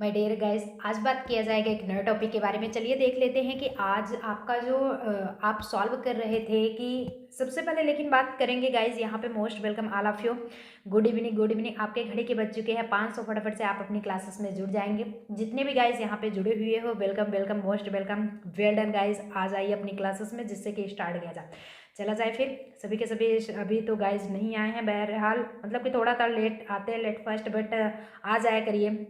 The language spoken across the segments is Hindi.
माय डियर गाइस, आज बात किया जाएगा एक नए टॉपिक के बारे में। चलिए देख लेते हैं कि आज आपका जो आप सॉल्व कर रहे थे कि सबसे पहले लेकिन बात करेंगे गाइस, यहाँ पे most welcome all of you. Good evening, good evening. आपके घड़ी के बज चुके हैं 500। फटाफट से आप अपनी क्लासेस में जुड़ जाएंगे। जितने भी गाइस यहाँ पे जुड़े हुए हो, welcome welcome, most welcome, well done guys. आ जाइए अपनी क्लासेस में जिससे कि स्टार्ट किया जाए, चला जाए फिर। सभी के सभी अभी तो गाइस नहीं आए हैं, बहरहाल मतलब कि थोड़ा सा लेट आते हैं, लेट फर्स्ट, बट आ जाया करिए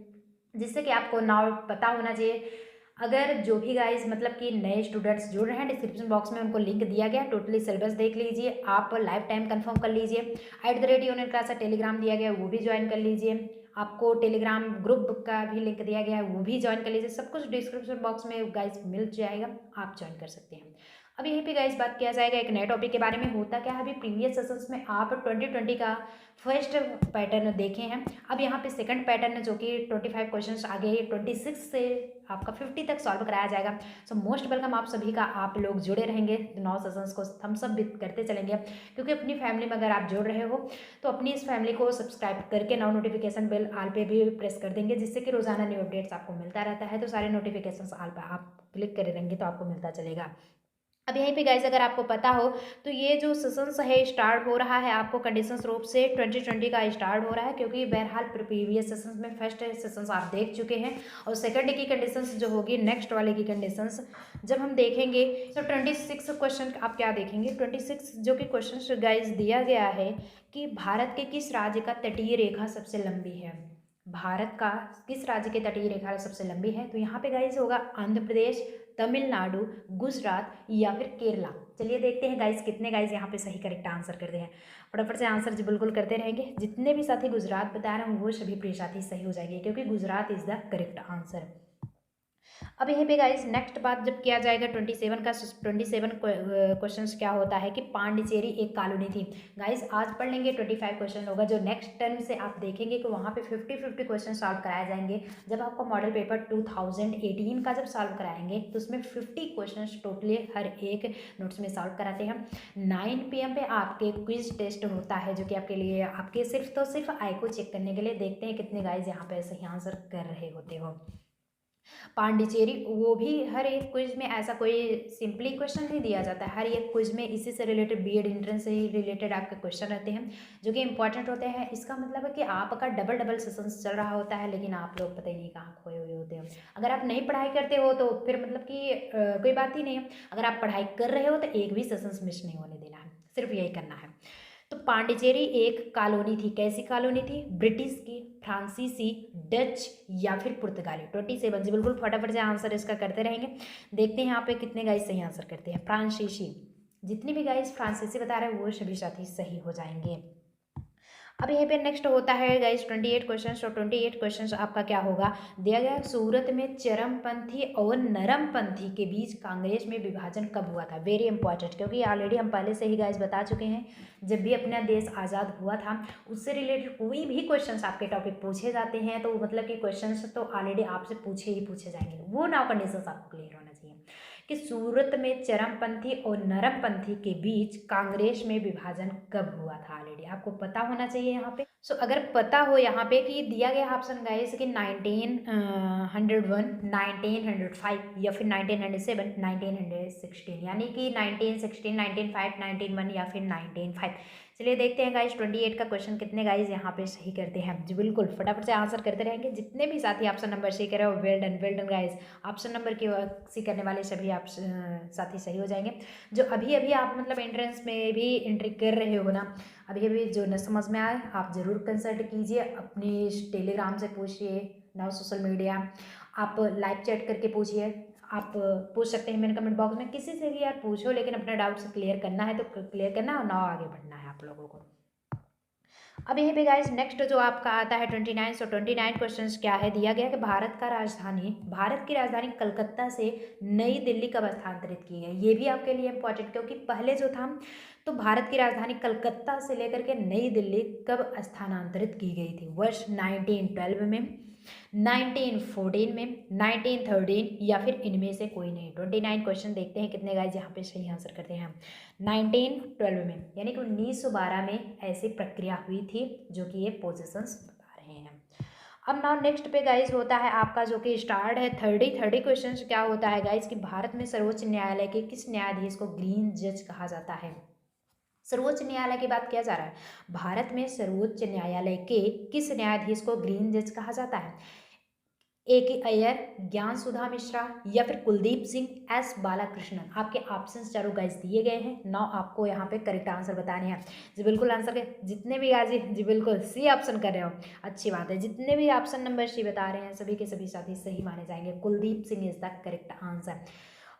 जिससे कि आपको नाउ पता होना चाहिए। अगर जो भी गाइस मतलब कि नए स्टूडेंट्स जुड़ रहे हैं, डिस्क्रिप्शन बॉक्स में उनको लिंक दिया गया, टोटली सिलेबस देख लीजिए, आप लाइफ टाइम कंफर्म कर लीजिए। @यूनियन क्लास टेलीग्राम दिया गया है, वो भी ज्वाइन कर लीजिए। आपको टेलीग्राम ग्रुप का भी लिंक दिया गया है, वो भी ज्वाइन कर लीजिए। सब कुछ डिस्क्रिप्शन बॉक्स में गाइस मिल जाएगा, आप ज्वाइन कर सकते हैं। अब यहीं पे गाइस बात किया जाएगा एक नए टॉपिक के बारे में। होता क्या है, अभी प्रीवियस सेशंस में आप 2020 का फर्स्ट पैटर्न देखे हैं। अब यहाँ पे सेकंड पैटर्न जो कि 25 क्वेश्चंस आगे 26 से आपका 50 तक सॉल्व कराया जाएगा। सो मोस्ट वेलकम आप सभी का, आप लोग जुड़े रहेंगे, 9 सेशंस को हम सब भी करते चलेंगे। क्योंकि अपनी फैमिली में अगर आप जुड़ रहे हो तो अपनी इस फैमिली को सब्सक्राइब करके नाउ नोटिफिकेशन बेल आल पे भी प्रेस कर देंगे, जिससे कि रोजाना न्यू अपडेट्स आपको मिलता रहता है। तो सारे नोटिफिकेशन आल पे आप क्लिक करे रहेंगे तो आपको मिलता चलेगा। अब यहीं पे गाइस अगर आपको पता हो तो ये जो सेशंस है स्टार्ट हो रहा है आपको कंडीशंस रूप से 2020 का स्टार्ट हो रहा है, क्योंकि बहरहाल प्रीवियस सेशंस में फर्स्ट सेशंस आप देख चुके हैं और सेकंड की कंडीशंस जो होगी नेक्स्ट वाले की कंडीशंस जब हम देखेंगे तो 26 क्वेश्चन आप क्या देखेंगे। 26 जो कि क्वेश्चन गाइस दिया गया है कि भारत के किस राज्य का तटीय रेखा सबसे लंबी है। भारत का किस राज्य की तटीय रेखा सबसे लंबी है, तो यहाँ पे गाइस होगा आंध्र प्रदेश, तमिलनाडु, गुजरात या फिर केरला। चलिए देखते हैं गाइस कितने गाइस यहाँ पे सही करेक्ट आंसर करते हैं। फटाफट से आंसर जी बिल्कुल करते रहेंगे। जितने भी साथी गुजरात बता रहे हैं वो सभी प्रिय साथी सही हो जाएंगे, क्योंकि Gujarat is the correct answer. अब यहीं पे गाइस नेक्स्ट बात जब किया जाएगा 27 का, 27 क्वेश्चंस क्या होता है कि पांडिचेरी एक कॉलोनी थी। गाइस आज पढ़ लेंगे 25 क्वेश्चन होगा, जो नेक्स्ट टर्म से आप देखेंगे कि वहाँ पे 50-50 क्वेश्चन सॉल्व कराए जाएंगे। जब आपको मॉडल पेपर 2018 का जब सॉल्व कराएंगे तो उसमें 50 क्वेश्चन टोटली हर एक नोट्स में सॉल्व कराते हैं। 9 PM पे आपके क्विज टेस्ट होता है, जो कि आपके लिए आपके सिर्फ आई को चेक करने के लिए। देखते हैं कितने गाइस यहाँ पे सही आंसर कर रहे होते हो। पांडिचेरी, वो भी हर एक क्विज में ऐसा कोई सिंपली क्वेश्चन नहीं दिया जाता है, हर एक क्विज में इसी से रिलेटेड बीएड एंट्रेंस से ही रिलेटेड आपके क्वेश्चन रहते हैं जो कि इंपॉर्टेंट होते हैं। इसका मतलब है कि आपका डबल डबल सेशंस चल रहा होता है, लेकिन आप लोग पता ही नहीं कहाँ खोए हुए होते हो। अगर आप नहीं पढ़ाई करते हो तो फिर मतलब कि कोई बात ही नहीं है। अगर आप पढ़ाई कर रहे हो तो एक भी सेशंस मिस नहीं होने देना है, सिर्फ यही करना है। तो पांडिचेरी एक कॉलोनी थी, कैसी कॉलोनी थी, ब्रिटिश की, फ्रांसीसी, डच या फिर पुर्तगाली। 27 जी बिल्कुल फटाफट से आंसर इसका करते रहेंगे। देखते हैं यहाँ पे कितने गाइस सही आंसर करते हैं। फ्रांसीसी, जितने भी गाइस फ्रांसीसी बता रहे हैं वो सभी साथी सही हो जाएंगे। अब यहाँ पे नेक्स्ट होता है गाइस 28 क्वेश्चन। और 28 क्वेश्चन आपका क्या होगा, दिया गया सूरत में चरमपंथी और नरमपंथी के बीच कांग्रेस में विभाजन कब हुआ था। वेरी इंपॉर्टेंट, क्योंकि ऑलरेडी हम पहले से ही गाइस बता चुके हैं, जब भी अपना देश आज़ाद हुआ था उससे रिलेटेड कोई भी क्वेश्चन आपके टॉपिक पूछे जाते हैं तो मतलब कि क्वेश्चन तो ऑलरेडी आपसे पूछे ही पूछे जाएंगे। वो नाउ कंडीशन आपको क्लियर होना चाहिए कि सूरत में चरमपंथी और नरमपंथी के बीच कांग्रेस में विभाजन कब हुआ था, ऑलरेडी आपको पता होना चाहिए यहाँ पे। सो अगर पता हो यहाँ पे कि दिया गया ऑप्शन गाइस कि 1901, 1905 या फिर 1907, 1916, यानी कि 1916, 1905, 1901 या फिर 1905। चलिए देखते हैं गाइस 28 का क्वेश्चन कितने गाइस यहाँ पे सही करते हैं। जी बिल्कुल फटाफट से आंसर करते रहेंगे। जितने भी साथी ऑप्शन नंबर सी कर रहे हो, well done guys. Option number की सी करने वाले सभी आप साथी सही हो जाएंगे। जो अभी अभी आप मतलब एंट्रेंस में भी एंट्री कर रहे हो ना, अभी अभी जो न समझ में आए आप ज़रूर कंसल्ट कीजिए, अपनी टेलीग्राम से पूछिए, नाउ सोशल मीडिया, आप लाइव चैट करके पूछिए, आप पूछ सकते हैं मेरे कमेंट बॉक्स में, किसी से भी यार पूछो, लेकिन अपने डाउट से क्लियर करना है तो क्लियर करना है और नाउ आगे बढ़ना है आप लोगों को। अब यहीं पे गाइस नेक्स्ट जो आपका आता है 29। सो 29 क्वेश्चंस क्या है, दिया गया कि भारत की राजधानी कलकत्ता से नई दिल्ली कब स्थानांतरित की गई। ये भी आपके लिए इंपॉर्टेंट, क्योंकि पहले जो था तो भारत की राजधानी कलकत्ता से लेकर के नई दिल्ली कब स्थानांतरित की गई थी। वर्ष 1912 में, 1914 में, 1913 या फिर इनमें से कोई नहीं। 29 क्वेश्चन देखते हैं कितने गाइस यहाँ पे सही आंसर करते हैं। 1912 में, यानी कि 1912 में ऐसी प्रक्रिया हुई थी जो कि ये पोजीशंस बता रहे हैं। अब नाउ नेक्स्ट पे गाइज होता है आपका जो कि स्टार्ट है थर्डी क्वेश्चन क्या होता है गाइज कि भारत में सर्वोच्च न्यायालय के किस न्यायाधीश को ग्रीन जज कहा जाता है। सर्वोच्च न्यायालय की बात किया जा रहा है। भारत में सर्वोच्च न्यायालय के किस न्यायाधीश को ग्रीन जज कहा जाता है। ए के अय्यर, ज्ञान सुधा मिश्रा या फिर कुलदीप सिंह, एस बालाकृष्णन। आपके ऑप्शंस चारों गाइस दिए गए हैं। नाउ आपको यहाँ पे करेक्ट आंसर बताने हैं। जी बिल्कुल आंसर है जितने भी आज जी बिल्कुल सी ऑप्शन कर रहे हो, अच्छी बात है। जितने भी ऑप्शन नंबर सी बता रहे हैं सभी के सभी साथी सही माने जाएंगे। Kuldeep Singh is the correct answer.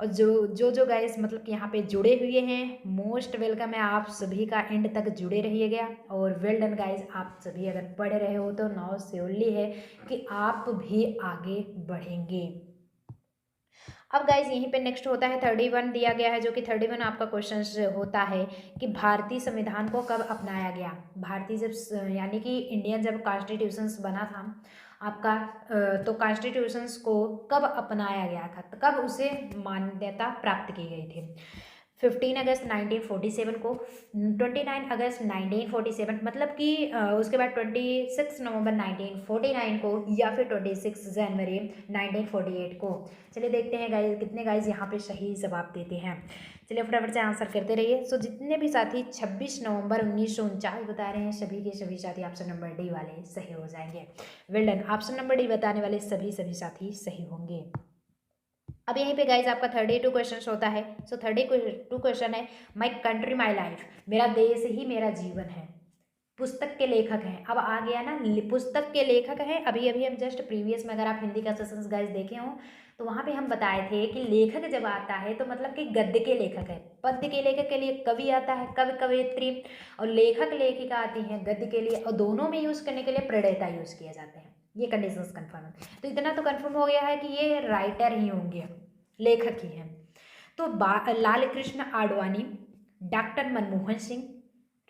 और जो गाइस मतलब कि यहाँ पे जुड़े हुए हैं, मोस्ट वेलकम है आप सभी का, एंड तक जुड़े रहिएगा। और वेल डन गाइस, आप सभी अगर पढ़ रहे हो तो नाउ श्योरली है कि आप भी आगे बढ़ेंगे। अब गाइज यहीं पे नेक्स्ट होता है 31 दिया गया है, जो कि 31 आपका क्वेश्चन होता है कि भारतीय संविधान को कब अपनाया गया। भारतीय जब यानी कि इंडियन जब कॉन्स्टिट्यूशंस बना था आपका, तो कॉन्स्टिट्यूशंस को कब अपनाया गया था, तो कब उसे मान्यता प्राप्त की गई थी। 15 अगस्त 1947 को, 29 अगस्त 1947 मतलब कि उसके बाद 26 नवंबर 1949 को, या फिर 26 जनवरी 1948 को। चलिए देखते हैं गाइस कितने गाइस यहाँ पे सही जवाब देते हैं। चलिए फटाफट से आंसर करते रहिए। सो जितने भी साथी 26 नवंबर 1949 बता रहे हैं सभी के सभी साथी ऑप्शन नंबर डी वाले सही हो जाएंगे। Well done, option number D बताने वाले सभी सभी साथी सही होंगे। अब यहीं पे गाइज आपका 32 क्वेश्चन होता है। सो 32 क्वेश्चन है, माई कंट्री माई लाइफ, मेरा देश ही मेरा जीवन है, पुस्तक के लेखक हैं। अब आ गया ना, पुस्तक के लेखक हैं। अभी अभी हम जस्ट प्रीवियस में अगर आप हिंदी का सेशंस गाइज देखे हों तो वहाँ पे हम बताए थे कि लेखक जब आता है तो मतलब कि गद्य के लेखक है, पद्य के लेखक के लिए कवि आता है, कवि कवयित्री, और लेखक लेखिका आती हैं गद्य के लिए, और दोनों में यूज़ करने के लिए प्रणेता यूज़ किए जाते हैं। ये कंडीशंस कंफर्म है। तो इतना तो कंफर्म हो गया है कि ये राइटर ही होंगे, लेखक ही हैं। तो लाल कृष्ण आडवाणी, डॉक्टर मनमोहन सिंह,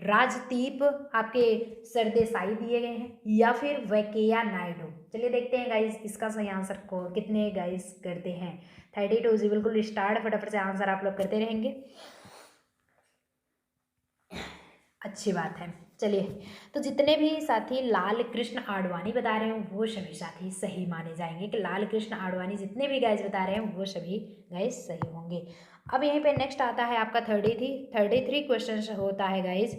राजदीप आपके सरदेसाई दिए गए हैं, या फिर वेंकैया नायडू। चलिए देखते हैं गाइस इसका सही आंसर को कितने गाइस करते हैं। 32 जी बिल्कुल स्टार्ट, फटाफट से आंसर आप लोग करते रहेंगे, अच्छी बात है। चलिए तो जितने भी साथी लाल कृष्ण आडवाणी बता रहे हैं वो सभी साथी सही माने जाएंगे कि लाल कृष्ण आडवाणी जितने भी गाइस बता रहे हैं वो सभी गाइस सही होंगे। अब यहीं पे नेक्स्ट आता है आपका 33 क्वेश्चन होता है गाइस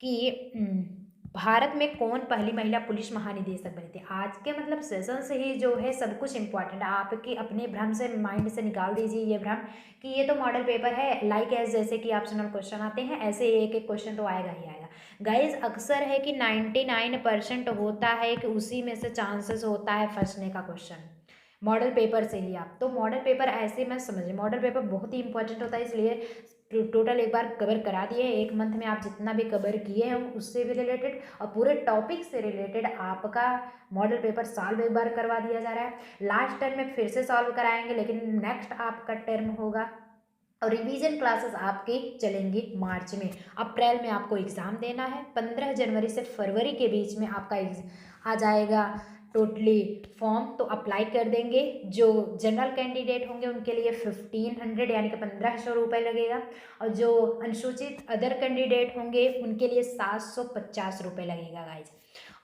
कि भारत में कौन पहली महिला पुलिस महानिदेशक बनी थी। आज के मतलब सेशन से ही जो है सब कुछ इंपॉर्टेंट है, आपके अपने भ्रम से माइंड से निकाल दीजिए ये भ्रम कि ये तो मॉडल पेपर है, लाइक एज जैसे कि ऑप्शनल क्वेश्चन आते हैं ऐसे एक एक क्वेश्चन तो आएगा ही आएगा। गाइज अक्सर है कि 99% होता है कि उसी में से चांसेस होता है फंसने का क्वेश्चन मॉडल पेपर से ही। आप तो मॉडल पेपर ऐसे मत समझिए, मॉडल पेपर बहुत ही इंपॉर्टेंट होता है, इसलिए टोटल एक बार कवर करा दिए, एक मंथ में आप जितना भी कवर किए हैं उससे भी रिलेटेड और पूरे टॉपिक से रिलेटेड आपका मॉडल पेपर साल में एक बार करवा दिया जा रहा है। लास्ट टर्म में फिर से सॉल्व कराएंगे, लेकिन नेक्स्ट आपका टर्म होगा और रिवीजन क्लासेस आपकी चलेंगी मार्च में। अप्रैल में आपको एग्ज़ाम देना है, 15 जनवरी से फरवरी के बीच में आपका आ जाएगा टोटली फॉर्म, तो अप्लाई कर देंगे। जो जनरल कैंडिडेट होंगे उनके लिए 1500 यानी कि 1500 रुपये लगेगा, और जो अनुसूचित अदर कैंडिडेट होंगे उनके लिए 750 रुपये लगेगा गाइज।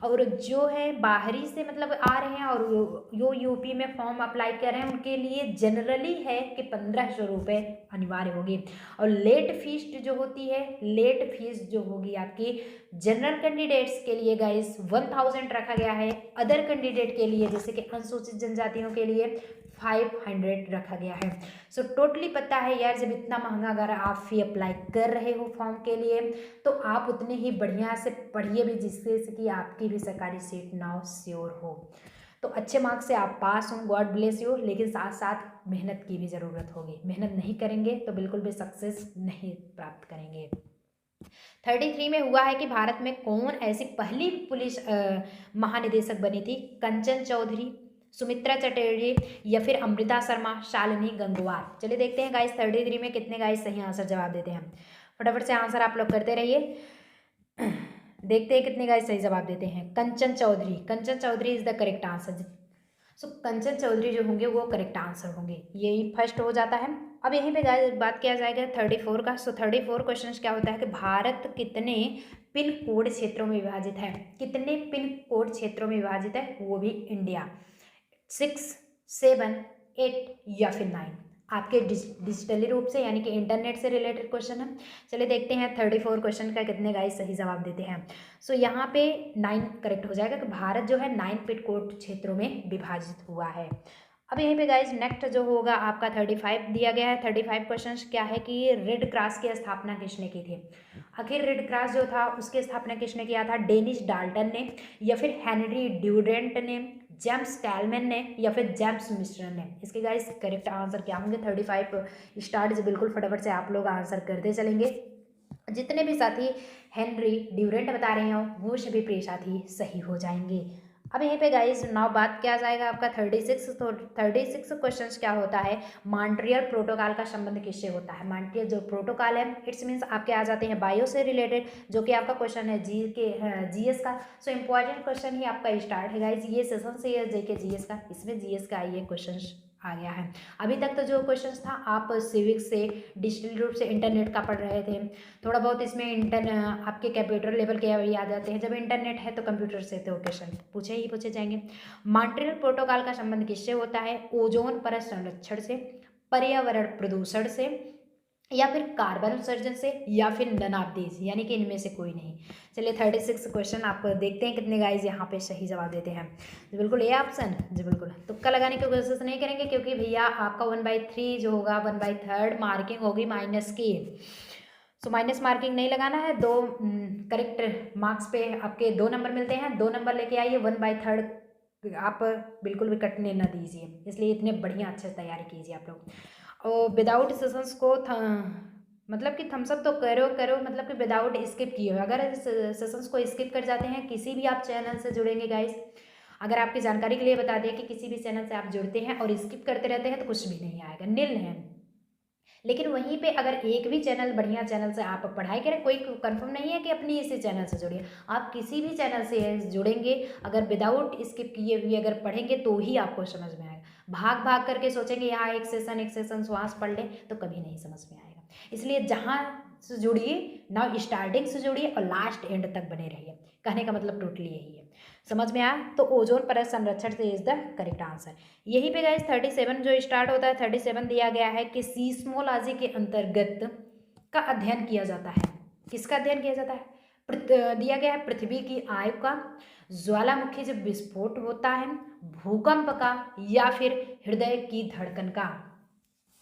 और जो है बाहरी से मतलब आ रहे हैं और जो यूपी में फॉर्म अप्लाई कर रहे हैं उनके लिए जनरली है कि 1500 रुपये अनिवार्य होगी। और लेट फीस जो होती है, लेट फीस जो होगी आपकी जनरल कैंडिडेट्स के लिए गाइस 1000 रखा गया है, अदर कैंडिडेट के लिए जैसे कि अनुसूचित जनजातियों के लिए 500 रखा गया है। सो टोटली पता है यार, जब इतना महंगा अगर आप फी अप्लाई कर रहे हो फॉर्म के लिए तो आप उतने ही बढ़िया से पढ़िए भी, जिससे कि आपकी भी सरकारी सीट नाउ श्योर हो। तो अच्छे मार्क्स से आप पास हों, गॉड ब्लेस यू, लेकिन साथ साथ मेहनत की भी ज़रूरत होगी। मेहनत नहीं करेंगे तो बिल्कुल भी सक्सेस नहीं प्राप्त करेंगे। 33 में हुआ है कि भारत में कौन ऐसी पहली पुलिस महानिदेशक बनी थी। कंचन चौधरी, सुमित्रा चटर्जी, या फिर अमृता शर्मा, शालिनी गंगवार। चलिए देखते हैं गाइस 33 में कितने गाइस सही आंसर जवाब देते हैं। फटाफट से आंसर आप लोग करते रहिए, देखते हैं कितने गाइस सही जवाब देते हैं। Kanchan Chaudhary, Kanchan Chaudhary is the correct answer. So Kanchan Chaudhary जो होंगे वो करेक्ट आंसर होंगे, यही फर्स्ट हो जाता है। अब यहीं पे बात किया जाएगा 34 का। सो 34 क्वेश्चन क्या होता है कि भारत कितने पिन कोड क्षेत्रों में विभाजित है? कितने पिन कोड क्षेत्रों में विभाजित है, वो भी इंडिया? 6, 7, 8 या फिर 9? आपके डिजिटली रूप से यानी कि इंटरनेट से रिलेटेड क्वेश्चन है। चलिए देखते हैं 34 क्वेश्चन का कितने गाइस सही जवाब देते हैं। सो यहाँ पे 9 करेक्ट हो जाएगा कि भारत जो है 9 पिन कोड क्षेत्रों में विभाजित हुआ है। अब यहीं पे गाइज नेक्स्ट जो होगा आपका 35 दिया गया है। 35 क्वेश्चन क्या है कि रेड क्रॉस की स्थापना किसने की थी? आखिर रेड क्रॉस जो था उसकी स्थापना किसने किया था? डेनिस डाल्टन ने, या फिर हेनरी ड्यूडेंट ने, जेम्स कैलमैन ने, या फिर जेम्स मिश्र ने? इसके गाइस करेक्ट आंसर क्या होंगे? 35 स्टार्ट बिल्कुल फटाफट से आप लोग आंसर करते चलेंगे। जितने भी साथी हेनरी ड्यूरेंट बता रहे हो वो सभी प्रिय साथी सही हो जाएंगे। अब यहीं पे गाइस नाउ बात क्या जाएगा आपका 36। तो 36 क्वेश्चन क्या होता है? मॉन्ट्रियल प्रोटोकॉल का संबंध किससे होता है? मॉन्ट्रियल जो प्रोटोकॉल है इट्स मीन्स आपके आ जाते हैं बायो से रिलेटेड, जो कि आपका क्वेश्चन है जीएस का। सो इंपॉर्टेंट क्वेश्चन ही आपका स्टार्ट है गाइस ये सेशन से है जेके जीएस का। इसमें जीएस का ये क्वेश्चन आ गया है। अभी तक तो जो क्वेश्चंस था आप सिविक्स से डिजिटल रूप से इंटरनेट का पढ़ रहे थे, थोड़ा बहुत इसमें आपके कंप्यूटर लेवल के भी आ जाते हैं। जब इंटरनेट है तो कंप्यूटर से तो क्वेश्चन पूछे जाएंगे। मॉन्ट्रियल प्रोटोकॉल का संबंध किससे होता है? ओजोन परत संरक्षण से, पर्यावरण प्रदूषण से, या फिर कार्बन उत्सर्जन से, या फिर नन ऑफ दीज यानी कि इनमें से कोई नहीं। चलिए 36 क्वेश्चन आप देखते हैं कितने गाइज यहाँ पे सही जवाब देते हैं। जी बिल्कुल ए ऑप्शन, जी बिल्कुल। तुक्का लगाने की कोशिश नहीं करेंगे क्योंकि भैया आपका 1/3 जो होगा 1/3 मार्किंग होगी माइनस की। सो माइनस मार्किंग नहीं लगाना है। 2 करेक्ट मार्क्स पे आपके 2 नंबर मिलते हैं। 2 नंबर लेके आइए। 1/3 आप बिल्कुल भी कटने ना दीजिए, इसलिए इतने बढ़िया अच्छे से तैयारी कीजिए आप लोग। और विदाउट सेशंस को मतलब कि थम्सअप तो करो मतलब कि विदाउट स्किप किए। अगर सेशंस को स्किप कर जाते हैं, किसी भी आप चैनल से जुड़ेंगे गाइस, अगर आपकी जानकारी के लिए बता दें कि किसी भी चैनल से आप जुड़ते हैं और स्किप करते रहते हैं तो कुछ भी नहीं आएगा, नील है। लेकिन वहीं पे अगर एक भी चैनल बढ़िया चैनल से आप पढ़ाई करें, कोई कंफर्म नहीं है कि अपनी इसी चैनल से जुड़िए, आप किसी भी चैनल से जुड़ेंगे अगर विदाउट स्किप किए हुए अगर पढ़ेंगे तो ही आपको समझ में आएगा। भाग भाग करके सोचेंगे यहाँ एक सेशन श्वास पढ़ लें तो कभी नहीं समझ में आएगा। इसलिए जहाँ से जुड़िए ना, स्टार्टिंग से जुड़िए और लास्ट एंड तक बने रहिए। कहने का मतलब टोटली यही है। समझ में आया? तो ओजोन परत संरक्षण से इज द करेक्ट आंसर। यही पे गाइस 37 जो स्टार्ट होता है 37 दिया गया है कि सीस्मोलॉजी के अंतर्गत का अध्ययन किया जाता है। किसका अध्ययन किया जाता है? दिया गया है पृथ्वी की आयु का, ज्वालामुखी जब विस्फोट होता है, भूकंप का, या फिर हृदय की धड़कन का।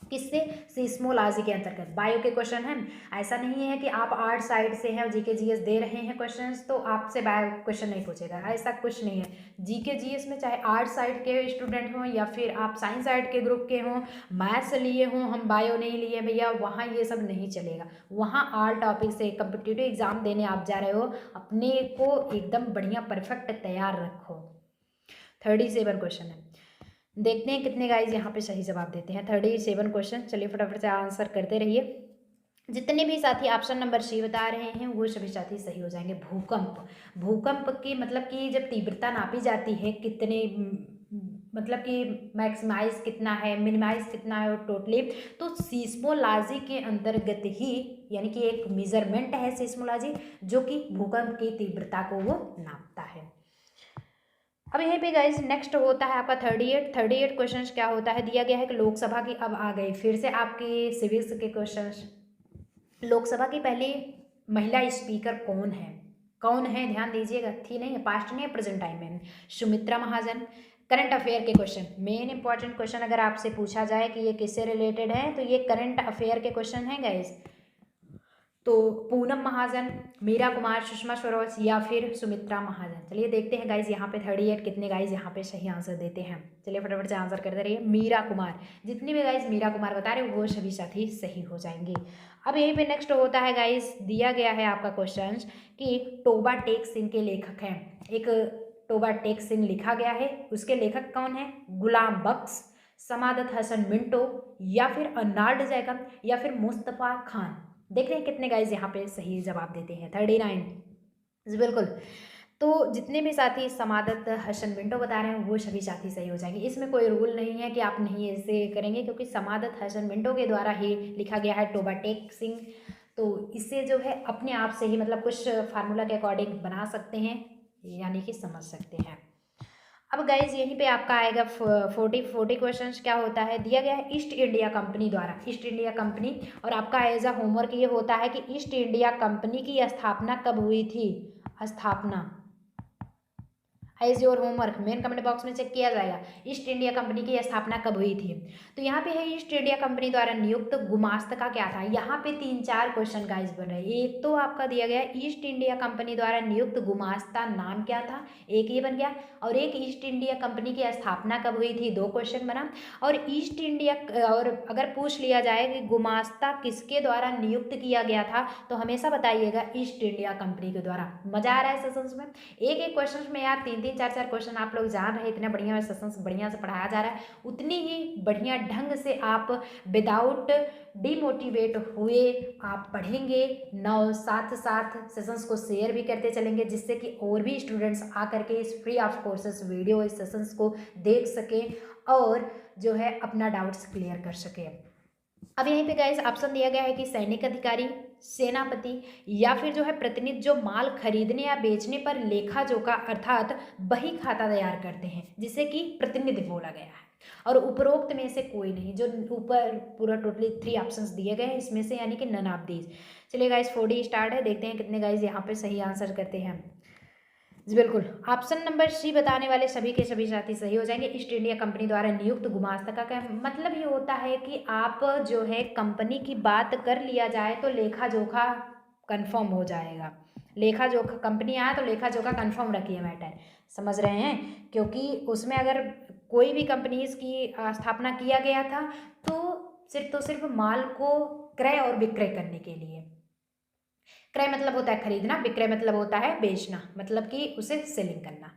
किससे? सिस्मोलॉजी के अंतर्गत। बायो के क्वेश्चन हैं। ऐसा नहीं है कि आप आर्ट साइड से हैं और जीके जीएस दे रहे हैं क्वेश्चंस तो आपसे बायो क्वेश्चन नहीं पूछेगा, ऐसा कुछ नहीं है। जीके जीएस में चाहे आर्ट साइड के स्टूडेंट हों या फिर आप साइंस साइड के ग्रुप के हों, मैथ्स लिए हों, हम बायो नहीं लिए भैया, वहाँ ये सब नहीं चलेगा। वहाँ आल टॉपिक से कम्पिटिटिव एग्जाम देने आप जा रहे हो, अपने को एकदम बढ़िया परफेक्ट तैयार रखो। 37 क्वेश्चन है, देखते हैं कितने गाइज यहाँ पे सही जवाब देते हैं। 37 क्वेश्चन, चलिए फटाफट से आंसर करते रहिए। जितने भी साथी ऑप्शन नंबर सी बता रहे हैं वो सभी साथी सही हो जाएंगे। भूकंप, भूकंप की मतलब कि जब तीव्रता नापी जाती है कितने मतलब कि मैक्सिमाइज कितना है, मिनिमाइज कितना है टोटली, तो सीस्मोलॉजी के अंतर्गत ही यानी कि एक मेजरमेंट है सीस्मोलॉजी जो कि भूकंप की तीव्रता को वो नापता है। अब यहीं पे गाइज नेक्स्ट होता है आपका 38 क्वेश्चंस क्या होता है? दिया गया है कि लोकसभा की, अब आ गई फिर से आपकी सिविक्स के क्वेश्चंस। लोकसभा की पहली महिला स्पीकर कौन है? कौन है ध्यान दीजिएगा, थी नहीं है, पास्ट नहीं है, प्रेजेंट टाइम में। सुमित्रा महाजन। करंट अफेयर के क्वेश्चन, मेन इंपॉर्टेंट क्वेश्चन अगर आपसे पूछा जाए कि ये किससे रिलेटेड है तो ये करंट अफेयर के क्वेश्चन हैं गाइज। तो पूनम महाजन, मीरा कुमार, सुषमा स्वराज, या फिर सुमित्रा महाजन। चलिए देखते हैं गाइज यहाँ पे 38 कितने गाइज यहाँ पे सही आंसर देते हैं। चलिए फटाफट से आंसर करते रहिए। मीरा कुमार, जितनी भी गाइज मीरा कुमार बता रहे हो वो सभी साथी सही हो जाएंगे। अब यहीं पे नेक्स्ट होता है गाइज, दिया गया है आपका क्वेश्चन कि टोबा टेक सिंह के लेखक हैं। एक टोबा टेक सिंह लिखा गया है, उसके लेखक कौन है? गुलाम बख्श, समादत हसन मिंटो, या फिर अर्नाल्ड जैकब, या फिर मुस्तफ़ा खान। देख रहे हैं कितने गाइज यहाँ पे सही जवाब देते हैं। 39 बिल्कुल। तो जितने भी साथी समादत हसन मिंटो बता रहे हैं वो सभी साथी सही हो जाएंगे। इसमें कोई रूल नहीं है कि आप नहीं ऐसे करेंगे क्योंकि समादत हसन मिंटो के द्वारा ही लिखा गया है टोबा टेक सिंह तो इससे जो है अपने आप से ही मतलब कुछ फार्मूला के अकॉर्डिंग बना सकते हैं, यानी कि समझ सकते हैं। अब गाइज यहीं पे आपका आएगा 40 क्वेश्चंस। क्या होता है, दिया गया है ईस्ट इंडिया कंपनी द्वारा, ईस्ट इंडिया कंपनी, और आपका एज अ होमवर्क ये होता है कि ईस्ट इंडिया कंपनी की स्थापना कब हुई थी, स्थापना एज योर होमवर्क मेन कमेंट बॉक्स में चेक किया जाएगा, ईस्ट इंडिया कंपनी की स्थापना कब हुई थी। तो यहाँ पे है ईस्ट इंडिया कंपनी द्वारा नियुक्त गुमास्त का क्या था। यहाँ पे 3-4 क्वेश्चन गाइस बन रहे हैं। एक तो आपका दिया गया ईस्ट इंडिया कंपनी द्वारा नियुक्त गुमास्ता नाम क्या था, एक ये बन गया, और एक ईस्ट इंडिया कंपनी की स्थापना कब हुई थी, 2 क्वेश्चन बना। और ईस्ट इंडिया, और अगर पूछ लिया जाए कि गुमास्ता किसके द्वारा नियुक्त किया गया था, तो हमेशा बताइएगा ईस्ट इंडिया कंपनी के द्वारा। मजा आ रहा है सेशंस में, एक एक क्वेश्चन में यार 3-3 4-4 क्वेश्चन आप लोग जान रहे, इतना बढ़िया सेशंस बढ़िया से पढ़ाया जा रहा है, उतनी ही बढ़िया ढंग से आप विदाउट डिमोटिवेट हुए आप पढ़ेंगे। साथ साथ सेशंस को शेयर भी करते चलेंगे, जिससे कि और भी स्टूडेंट्स आकर के इस फ्री ऑफ कोर्सेस वीडियो इस सेशंस को देख सके और जो है अपना डाउट्स क्लियर कर सके। अब यहीं पे गाइस ऑप्शन दिया गया है कि सैनिक अधिकारी, सेनापति, या फिर जो है प्रतिनिधि जो माल खरीदने या बेचने पर लेखा जोखा अर्थात बही खाता तैयार करते हैं, जिसे कि प्रतिनिधि बोला गया है। और उपरोक्त में से कोई नहीं, जो ऊपर पूरा टोटली 3 ऑप्शंस दिए गए हैं इसमें से, यानी कि नन ऑफ दीज। चलिए गाइस 4D स्टार्ट है, देखते हैं कितने गाइस यहाँ पे सही आंसर करते हैं। जी बिल्कुल, ऑप्शन नंबर सी बताने वाले सभी के सभी साथी सही हो जाएंगे। ईस्ट इंडिया कंपनी द्वारा नियुक्त गुमास्ता का क्या मतलब ये होता है कि आप जो है कंपनी की बात कर लिया जाए तो लेखा जोखा कंफर्म हो जाएगा। लेखा जोखा कंपनी आया तो लेखा जोखा कंफर्म रखिए मैटर, समझ रहे हैं, क्योंकि उसमें अगर कोई भी कंपनीज की स्थापना किया गया था तो सिर्फ माल को क्रय और विक्रय करने के लिए। क्रय मतलब होता है खरीदना, विक्रय मतलब होता है बेचना, मतलब कि उसे सेलिंग करना।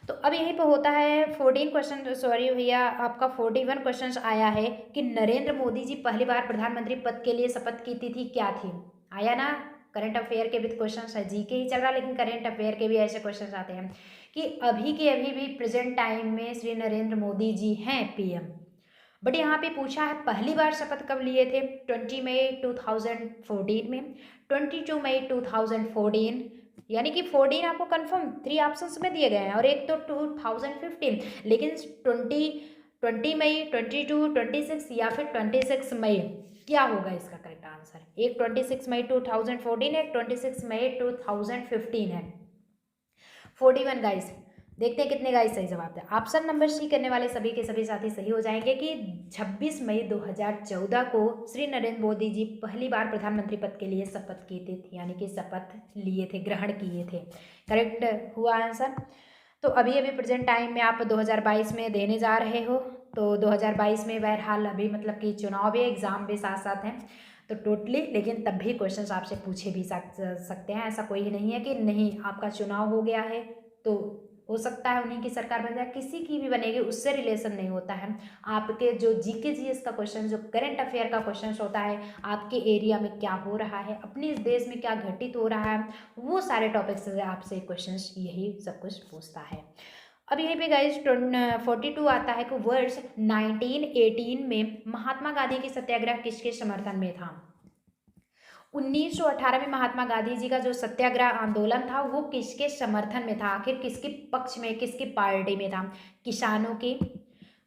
तो अब यहीं पर होता है 14 क्वेश्चन, सॉरी भैया आपका 41 क्वेश्चन आया है कि नरेंद्र मोदी जी पहली बार प्रधानमंत्री पद के लिए शपथ की तिथि क्या थी। आया ना, करंट अफेयर के भी क्वेश्चन है, जीके ही चल रहा लेकिन करंट अफेयर के भी ऐसे क्वेश्चन आते हैं कि अभी के अभी भी प्रेजेंट टाइम में श्री नरेंद्र मोदी जी हैं पीएम। बट यहाँ पे पूछा है पहली बार शपथ कब लिए थे, 20 मई 2014 में, 22 मई 2014, यानी कि 14 आपको कंफर्म 3 ऑप्शंस में दिए गए हैं, और एक तो 2015, लेकिन 20 मई, 22, 26 या फिर 26 मई, क्या होगा इसका करेक्ट आंसर। एक 26 मई 2014 है, एक 26 मई 2015 है। 41 गाइस, देखते हैं कितने गाइस सही जवाब है। ऑप्शन नंबर सी करने वाले सभी के सभी साथी सही हो जाएंगे कि 26 मई 2014 को श्री नरेंद्र मोदी जी पहली बार प्रधानमंत्री पद के लिए शपथ किए थे, यानी कि शपथ लिए थे, ग्रहण किए थे। करेक्ट हुआ आंसर। तो अभी अभी प्रेजेंट टाइम में आप 2022 में देने जा रहे हो, तो 2022 में बहरहाल अभी मतलब कि चुनाव भी, एग्ज़ाम भी साथ साथ हैं, तो टोटली, लेकिन तब भी क्वेश्चंस आपसे पूछे भी सकते हैं। ऐसा कोई नहीं है कि नहीं आपका चुनाव हो गया है तो हो सकता है उन्हीं की सरकार बन जाए, किसी की भी बनेगी, उससे रिलेशन नहीं होता है। आपके जो जीके जीएस का क्वेश्चन, जो करंट अफेयर का क्वेश्चन होता है, आपके एरिया में क्या हो रहा है, अपने इस देश में क्या घटित हो रहा है, वो सारे टॉपिक्स से आपसे क्वेश्चन यही सब कुछ पूछता है। अब यहीं पे गाइस 42 आता है कि वर्ष 1918 में महात्मा गांधी की सत्याग्रह किसके समर्थन में था। 1918 में महात्मा गांधी जी का जो सत्याग्रह आंदोलन था वो किसके समर्थन में था, आखिर किसके पक्ष में, किसकी पार्टी में था। किसानों के,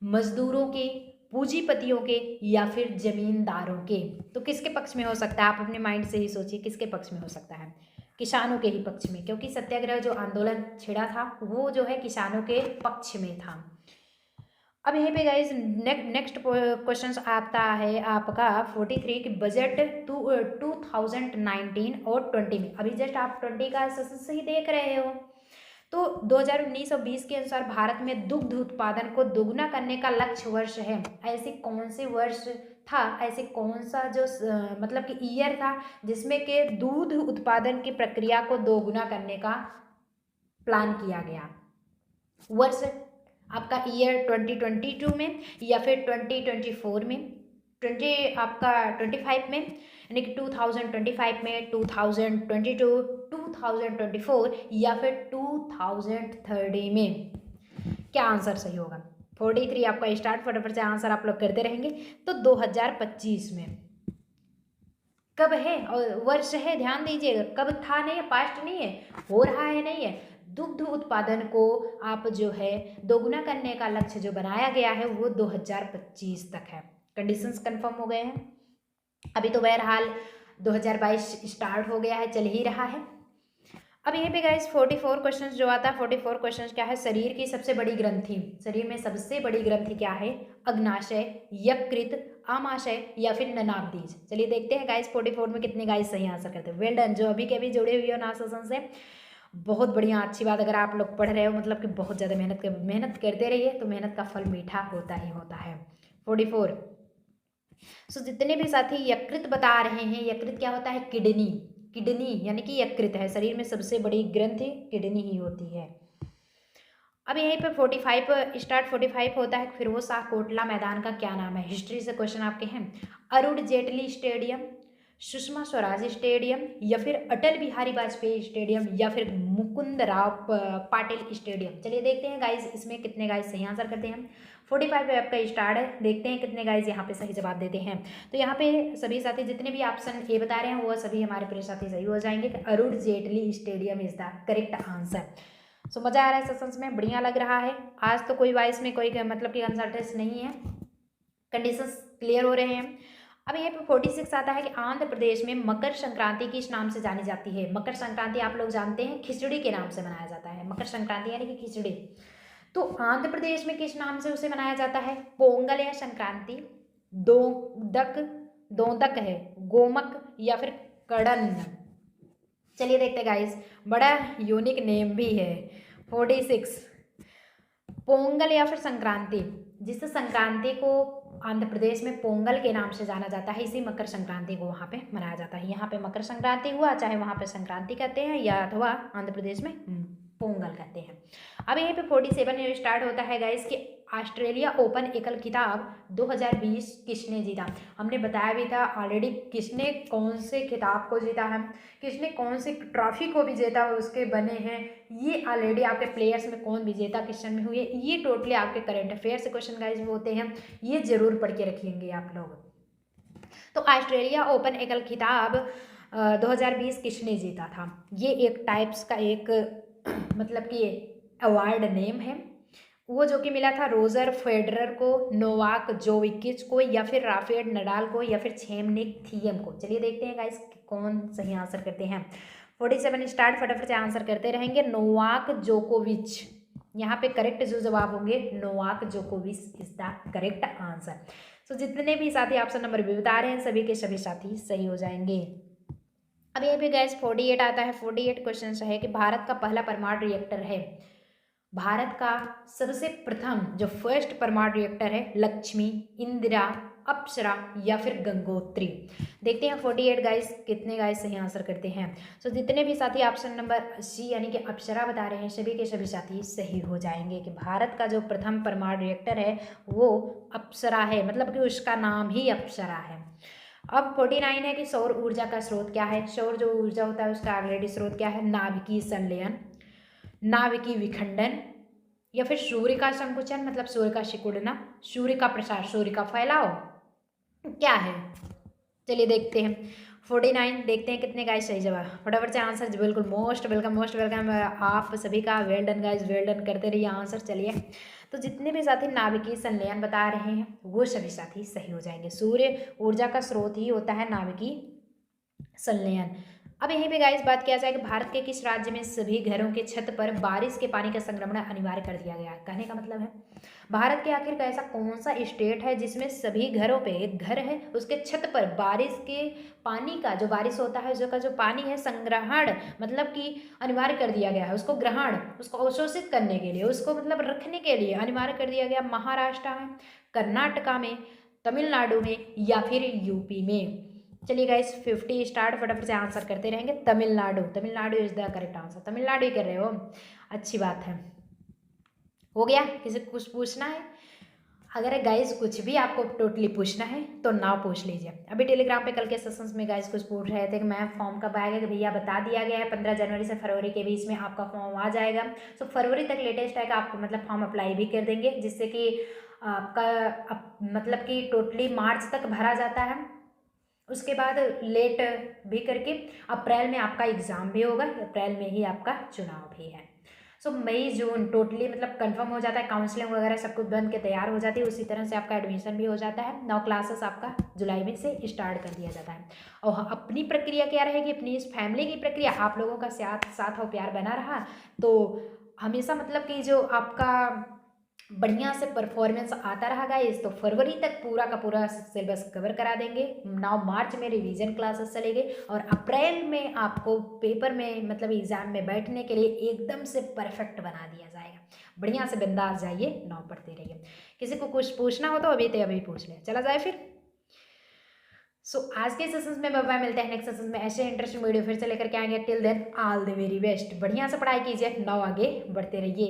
मजदूरों के, पूंजीपतियों के, या फिर जमींदारों के। तो किसके पक्ष में हो सकता है, आप अपने माइंड से ही सोचिए किसके पक्ष में हो सकता है। किसानों के ही पक्ष में, क्योंकि सत्याग्रह जो आंदोलन छिड़ा था वो जो है किसानों के पक्ष में था। अब यहीं पे गाइज नेक्स्ट क्वेश्चन आता है आपका 43 की बजट 2019 और 20 में, अभी जस्ट आप 20 का सेशन ही देख रहे हो। तो 2019 और 20 के अनुसार भारत में दुग्ध उत्पादन को दोगुना करने का लक्ष्य वर्ष है। ऐसे कौन से वर्ष था, ऐसे कौन सा जो मतलब कि ईयर था जिसमें के दूध उत्पादन की प्रक्रिया को दोगुना करने का प्लान किया गया। वर्ष आपका ईयर 2022 में या फिर 2024 में, 25 में, यानी कि 2025 में, 2022, 2024 या फिर 2030 में, क्या आंसर सही होगा। 43 आपका स्टार्ट, फटाफट से आंसर आप लोग करते रहेंगे। तो 2025 में, कब है और वर्ष है, ध्यान दीजिएगा, कब था नहीं है, पास्ट नहीं है, हो रहा है नहीं है। दुग्ध उत्पादन को आप जो है दोगुना करने का लक्ष्य जो बनाया गया है वो 2025 तक है। कंडीशंस कंफर्म हो गए हैं। अभी तो बहरहाल 2022 स्टार्ट हो गया है, चल ही रहा है। अब यहीं पे गाइस 44 क्वेश्चंस जो आता है, 44 क्वेश्चंस क्या है, शरीर की सबसे बड़ी ग्रंथि, शरीर में सबसे बड़ी ग्रंथि क्या है, अग्नाशय, यकृत, आमाशय या फिर ननाभिज। चलिए देखते हैं गाइस 44 में कितने गाइस सही आंसर करते हैं। वेल डन, जो अभी के अभी जुड़े हुए हो ना सेशन से, बहुत बढ़िया, अच्छी बात। अगर आप लोग पढ़ रहे हो मतलब कि बहुत ज़्यादा मेहनत करते रहिए तो मेहनत का फल मीठा होता ही होता है। 44। सो जितने भी साथी यकृत बता रहे हैं, यकृत क्या होता है, किडनी, किडनी यानी कि यकृत है, शरीर में सबसे बड़ी ग्रंथि किडनी ही होती है। अब यहीं पे 45 स्टार्ट 45 होता है, फिर वो कोटला मैदान का क्या नाम है, हिस्ट्री से क्वेश्चन आपके हैं। अरुण जेटली स्टेडियम, सुषमा स्वराज स्टेडियम या फिर अटल बिहारी वाजपेयी स्टेडियम या फिर मुकुंद राव पाटिल स्टेडियम। चलिए देखते हैं गाइज इसमें कितने गाइज सही आंसर करते हैं। 45 पे आपका स्टार्ट है, देखते हैं कितने गाइज यहाँ पे सही जवाब देते हैं। तो यहाँ पे सभी साथी जितने भी ऑप्शन ए बता रहे हैं वो सभी हमारे प्रिय साथी सही हो जाएंगे। Arun Jaitley stadium is the correct answer. So मज़ा आ रहा है सेशंस में, बढ़िया लग रहा है। आज तो कोई वाइस में कोई मतलब कि कंसल्टेंस नहीं है, कंडीशंस क्लियर हो रहे हैं। अब यहाँ पे 46 आता है कि आंध्र प्रदेश में मकर संक्रांति किस नाम से जानी जाती है। मकर संक्रांति आप लोग जानते हैं खिचड़ी के नाम से मनाया जाता है, मकर संक्रांति यानी कि खिचड़ी। तो आंध्र प्रदेश में किस नाम से उसे मनाया जाता है, पोंगल या संक्रांति, दोदक, दोदक है, गोमक या फिर कड़न। चलिए देखते गाइस, बड़ा यूनिक नेम भी है। 46 पोंगल या फिर संक्रांति, जिस संक्रांति को आंध्र प्रदेश में पोंगल के नाम से जाना जाता है, इसी मकर संक्रांति को वहाँ पे मनाया जाता है। यहाँ पे मकर संक्रांति हुआ, चाहे वहाँ पे संक्रांति कहते हैं या अथवा आंध्र प्रदेश में पोंगल कहते हैं। अब यहीं पे 47 स्टार्ट होता है गाइस कि ऑस्ट्रेलिया ओपन एकल खिताब 2020 किसने जीता। हमने बताया भी था ऑलरेडी किसने कौन से खिताब को जीता है, किसने कौन सी ट्रॉफी को भी जीता उसके बने हैं, ये ऑलरेडी आपके प्लेयर्स में कौन विजेता किस सन में हुए, ये टोटली आपके करंट अफेयर से क्वेश्चन गाइज होते हैं, ये जरूर पढ़ के रखेंगे आप लोग। तो ऑस्ट्रेलिया ओपन एकल खिताब 2020 किसने जीता था, ये एक टाइप्स का एक मतलब कि अवार्ड नेम है, वो जो कि मिला था रोजर फेडरर को, नोवाक जोकोविच को या फिर राफेल नडाल को या फिर छेमनिक थियम को। चलिए देखते हैं गाइस कौन सही आंसर करते हैं। 47 स्टार्ट, फटाफट से आंसर करते रहेंगे। नोवाक जोकोविच यहाँ पे करेक्ट जो जवाब होंगे, नोवाक जोकोविच इज द करेक्ट आंसर। सो जितने भी साथी ऑप्शन नंबर भी बता रहे हैं सभी के सभी साथी सही हो जाएंगे। अब यहाँ पे गैस 48 आता है। 48 क्वेश्चन है कि भारत का पहला परमाणु रिएक्टर है, भारत का सबसे प्रथम जो फर्स्ट परमाणु रिएक्टर है, लक्ष्मी, इंदिरा, अप्सरा या फिर गंगोत्री। देखते हैं 48 गाइस कितने गाइस सही आंसर करते हैं। सो जितने भी साथी ऑप्शन नंबर सी यानी कि अप्सरा बता रहे हैं सभी के सभी साथी सही हो जाएंगे कि भारत का जो प्रथम परमाणु रिएक्टर है वो अप्सरा है, मतलब कि उसका नाम ही अप्सरा है। अब 49 है कि सौर ऊर्जा का स्रोत क्या है। सौर जो ऊर्जा होता है उसका ऑलरेडी स्रोत क्या है, नाभिकीय संलयन, नाभिकीय विखंडन या फिर सूर्य का संकुचन मतलब सूर्य का सिकुड़ना, सूर्य का प्रसार, सूर्य का फैलाव क्या है। चलिए देखते हैं 49, देखते हैं कितने गाइस सही जवाब। फटाफट से आंसर, बिल्कुल मोस्ट वेलकम आप सभी का, well done guys, well done करते रहिए आंसर। चलिए तो जितने भी साथी नाभिकीय संलयन बता रहे हैं वो सभी साथी सही हो जाएंगे। सूर्य ऊर्जा का स्रोत ही होता है नाभिकीय संलयन। अब यहीं पे गाइस बात किया जाए कि भारत के किस राज्य में सभी घरों के छत पर बारिश के पानी का संक्रमण अनिवार्य कर दिया गया है। कहने का मतलब है भारत के आखिर का ऐसा कौन सा स्टेट है जिसमें सभी घरों पे, एक घर है उसके छत पर बारिश के पानी का, जो बारिश होता है उसका जो पानी है संग्रहण मतलब कि अनिवार्य कर दिया गया है, उसको ग्रहण, उसको अवशोषित करने के लिए, उसको मतलब रखने के लिए अनिवार्य कर दिया गया। महाराष्ट्र में, कर्नाटका में, तमिलनाडु में या फिर यूपी में। चलिए गाइस 50 स्टार्ट, फटाफट से आंसर करते रहेंगे। Tamil Nadu, Tamil Nadu is the correct answer. Tamil Nadu ही कर रहे हो, अच्छी बात है। हो गया, किसी को कुछ पूछना है? अगर गाइस कुछ भी आपको टोटली पूछना है तो ना पूछ लीजिए। अभी टेलीग्राम पे कल के सेशंस में गाइस कुछ पूछ रहे थे कि मैम फॉर्म कब आएगा, कि भैया बता दिया गया है 15 जनवरी से फरवरी के बीच में आपका फॉर्म आ जाएगा। तो फरवरी तक लेटेस्ट है कि आपको मतलब फॉर्म अप्लाई भी कर देंगे, जिससे कि आपका मतलब कि टोटली मार्च तक भरा जाता है उसके बाद लेट भी करके अप्रैल में आपका एग्ज़ाम भी होगा, अप्रैल में ही आपका चुनाव भी है। सो मई जून टोटली मतलब कंफर्म हो जाता है, काउंसलिंग वगैरह सब कुछ बन के तैयार हो जाती है, उसी तरह से आपका एडमिशन भी हो जाता है। 9 क्लासेस आपका जुलाई में से स्टार्ट कर दिया जाता है। और हाँ, अपनी प्रक्रिया क्या रहेगी, अपनी इस फैमिली की प्रक्रिया, आप लोगों का साथ और प्यार बना रहा तो हमेशा मतलब कि जो आपका बढ़िया से परफॉर्मेंस आता रहा गाइस, तो फरवरी तक पूरा का पूरा सिलेबस कवर करा देंगे। 9 मार्च में रिवीजन क्लासेस चलेंगे और अप्रैल में आपको पेपर में मतलब एग्जाम में बैठने के लिए एकदम से परफेक्ट बना दिया जाएगा। बढ़िया से बिंदास जाइए, 9 पढ़ते रहिए। किसी को कुछ पूछना हो तो अभी पूछ ले, चला जाए फिर। आज के सेशंस में बाय मिलते हैं नेक्स्ट सेशंस में ऐसे इंटरेस्टिंग वीडियो फिर से लेकर के आएंगे। Till then all the very best, बढ़िया से पढ़ाई कीजिए, 9 आगे बढ़ते रहिए।